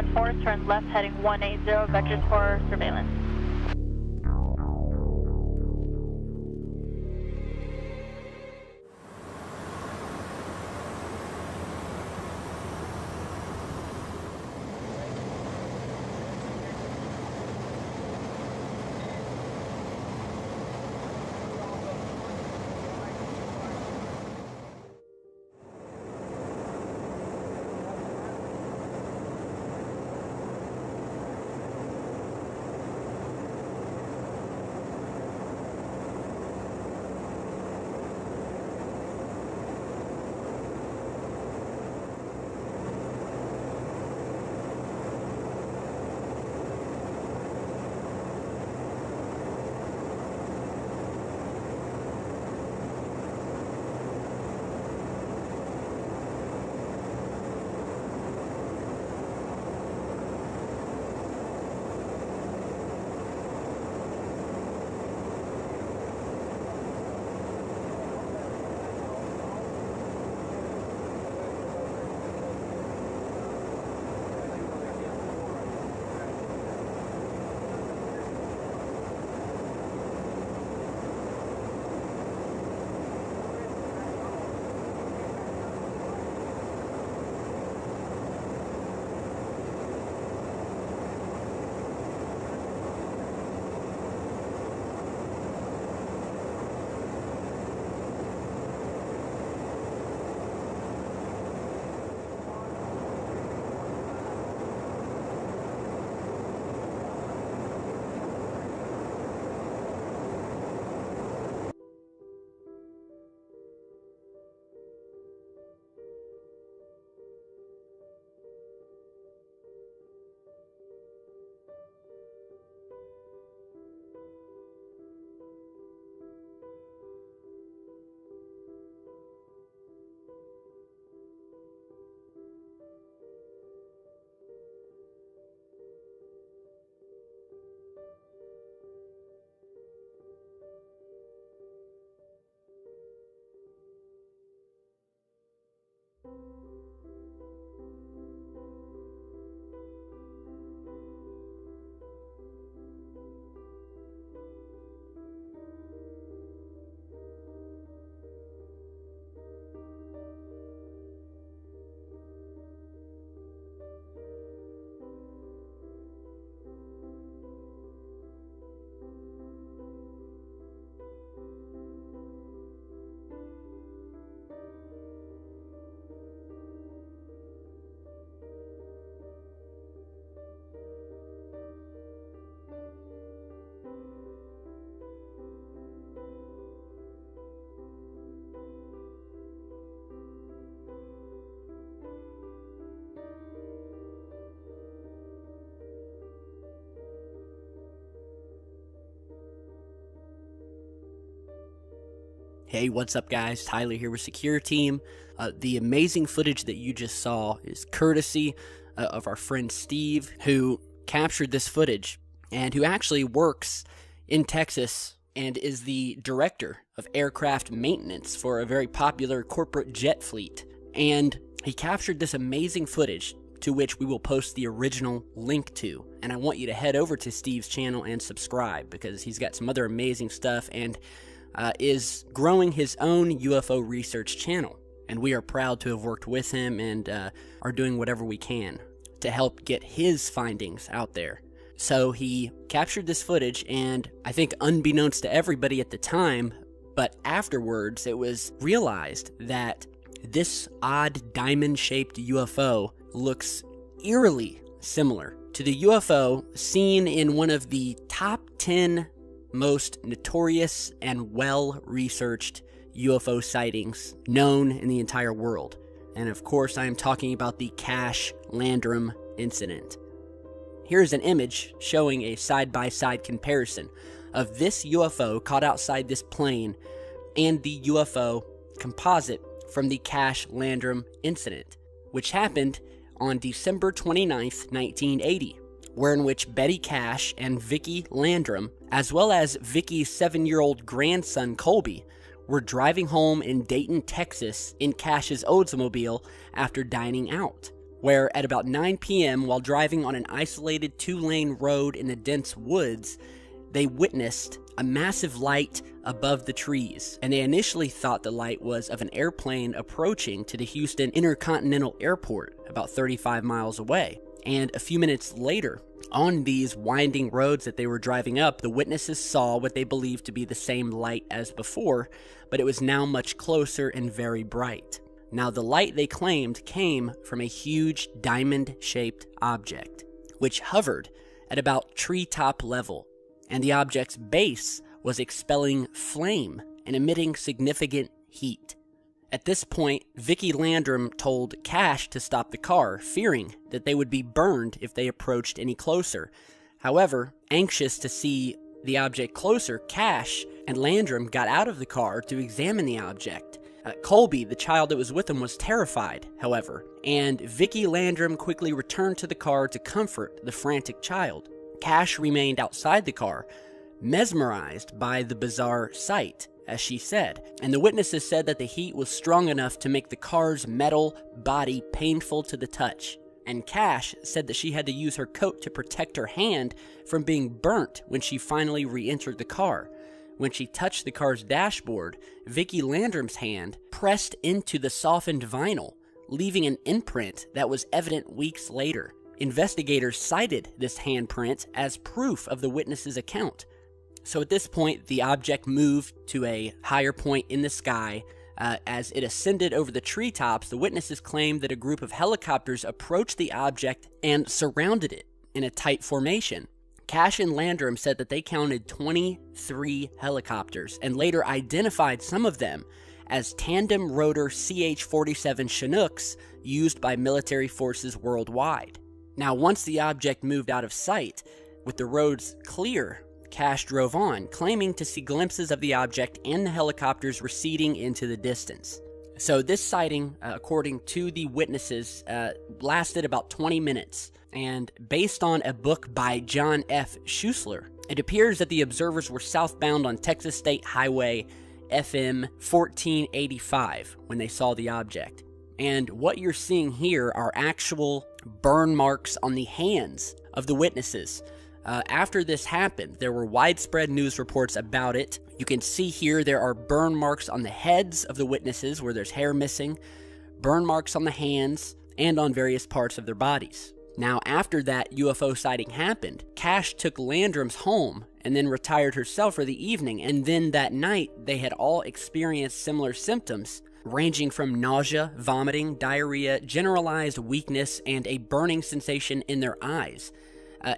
14, turn left heading 180, vectors for surveillance. Hey, what's up guys? Tyler here with Secureteam. The amazing footage that you just saw is courtesy of our friend Steve, who captured this footage and who actually works in Texas and is the director of aircraft maintenance for a very popular corporate jet fleet. And he captured this amazing footage to which we will post the original link to. And I want you to head over to Steve's channel and subscribe because he's got some other amazing stuff and is growing his own UFO research channel. And we are proud to have worked with him and are doing whatever we can to help get his findings out there. So he captured this footage, and I think unbeknownst to everybody at the time, but afterwards it was realized that this odd diamond-shaped UFO looks eerily similar to the UFO seen in one of the top 10 most notorious and well-researched UFO sightings known in the entire world. And of course, I am talking about the Cache Landrum incident. Here's an image showing a side-by-side comparison of this UFO caught outside this plane and the UFO composite from the Cache Landrum incident, which happened on December 29th, 1980. In which Betty Cache and Vicki Landrum, as well as Vicki's 7-year-old grandson Colby, were driving home in Dayton, Texas in Cache's Oldsmobile after dining out. where at about 9 p.m., while driving on an isolated 2-lane road in the dense woods, they witnessed a massive light above the trees, and they initially thought the light was of an airplane approaching to the Houston Intercontinental Airport, about 35 miles away. And a few minutes later, on these winding roads that they were driving up, the witnesses saw what they believed to be the same light as before, but it was now much closer and very bright. Now, the light they claimed came from a huge diamond-shaped object, which hovered at about treetop level, and the object's base was expelling flame and emitting significant heat. At this point, Vicki Landrum told Cash to stop the car, fearing that they would be burned if they approached any closer. However, anxious to see the object closer, Cash and Landrum got out of the car to examine the object. Colby, the child that was with them, was terrified, however, and Vicki Landrum quickly returned to the car to comfort the frantic child. Cash remained outside the car, mesmerized by the bizarre sight, as she said, and the witnesses said that the heat was strong enough to make the car's metal body painful to the touch. And Cash said that she had to use her coat to protect her hand from being burnt when she finally re-entered the car. When she touched the car's dashboard, Vicki Landrum's hand pressed into the softened vinyl, leaving an imprint that was evident weeks later. Investigators cited this handprint as proof of the witness's account. So at this point, the object moved to a higher point in the sky. As it ascended over the treetops, the witnesses claimed that a group of helicopters approached the object and surrounded it in a tight formation. Cash and Landrum said that they counted 23 helicopters and later identified some of them as tandem rotor CH-47 Chinooks used by military forces worldwide. Now, once the object moved out of sight, with the roads clear, Cash drove on, claiming to see glimpses of the object and the helicopters receding into the distance. So this sighting, according to the witnesses, lasted about 20 minutes. And based on a book by John F. Schuessler, it appears that the observers were southbound on Texas State Highway FM 1485 when they saw the object. And what you're seeing here are actual burn marks on the hands of the witnesses. After this happened, there were widespread news reports about it. You can see here there are burn marks on the heads of the witnesses where there's hair missing, burn marks on the hands, and on various parts of their bodies. Now, after that UFO sighting happened, Cash took Landrum's home and then retired herself for the evening, and then that night they had all experienced similar symptoms, ranging from nausea, vomiting, diarrhea, generalized weakness, and a burning sensation in their eyes.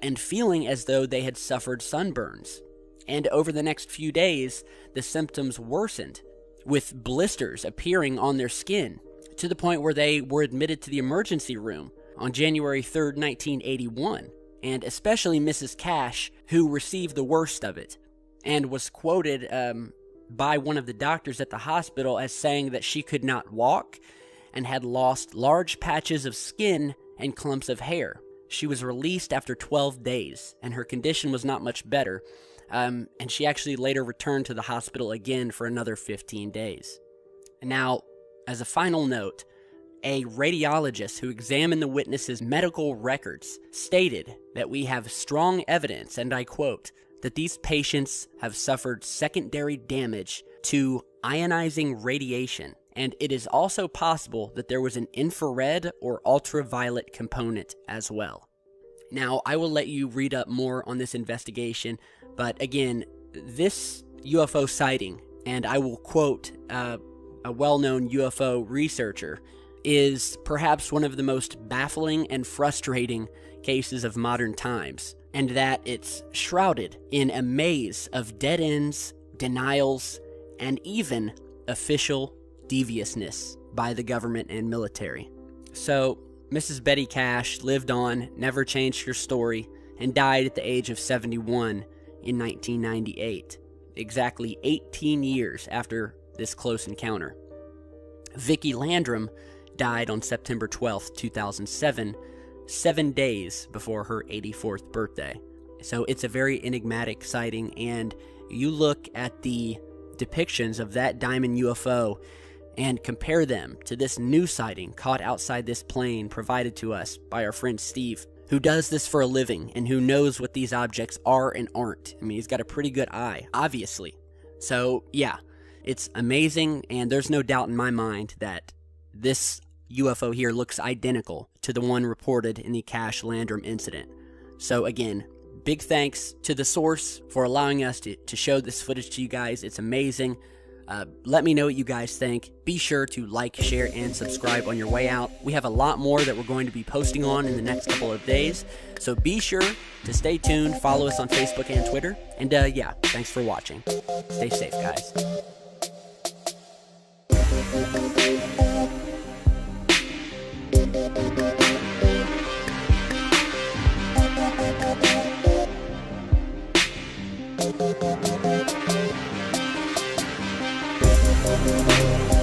And feeling as though they had suffered sunburns. And over the next few days, the symptoms worsened, with blisters appearing on their skin, to the point where they were admitted to the emergency room on January 3rd, 1981, and especially Mrs. Cash, who received the worst of it, and was quoted by one of the doctors at the hospital as saying that she could not walk and had lost large patches of skin and clumps of hair. She was released after 12 days, and her condition was not much better, and she actually later returned to the hospital again for another 15 days. Now, as a final note, a radiologist who examined the witnesses' medical records stated that we have strong evidence, and I quote, that these patients have suffered secondary damage to ionizing radiation, and it is also possible that there was an infrared or ultraviolet component as well. Now, I will let you read up more on this investigation, but again, this UFO sighting, and I will quote a well-known UFO researcher, is perhaps one of the most baffling and frustrating cases of modern times, and that it's shrouded in a maze of dead ends, denials, and even official deviousness by the government and military. So, Mrs. Betty Cash lived on, never changed her story, and died at the age of 71 in 1998, exactly 18 years after this close encounter. Vicki Landrum died on September 12th, 2007, 7 days before her 84th birthday. So it's a very enigmatic sighting, and you look at the depictions of that diamond UFO, and compare them to this new sighting caught outside this plane provided to us by our friend Steve, who does this for a living and who knows what these objects are and aren't. I mean, he's got a pretty good eye, obviously. So, yeah, it's amazing, and there's no doubt in my mind that this UFO here looks identical to the one reported in the Cache Landrum incident. So, again, big thanks to the source for allowing us to show this footage to you guys. It's amazing. Let me know what you guys think. Be sure to like, share, and subscribe on your way out. We have a lot more that we're going to be posting on in the next couple of days, so be sure to stay tuned. Follow us on Facebook and Twitter. And yeah, thanks for watching. Stay safe, guys. We'll be right back.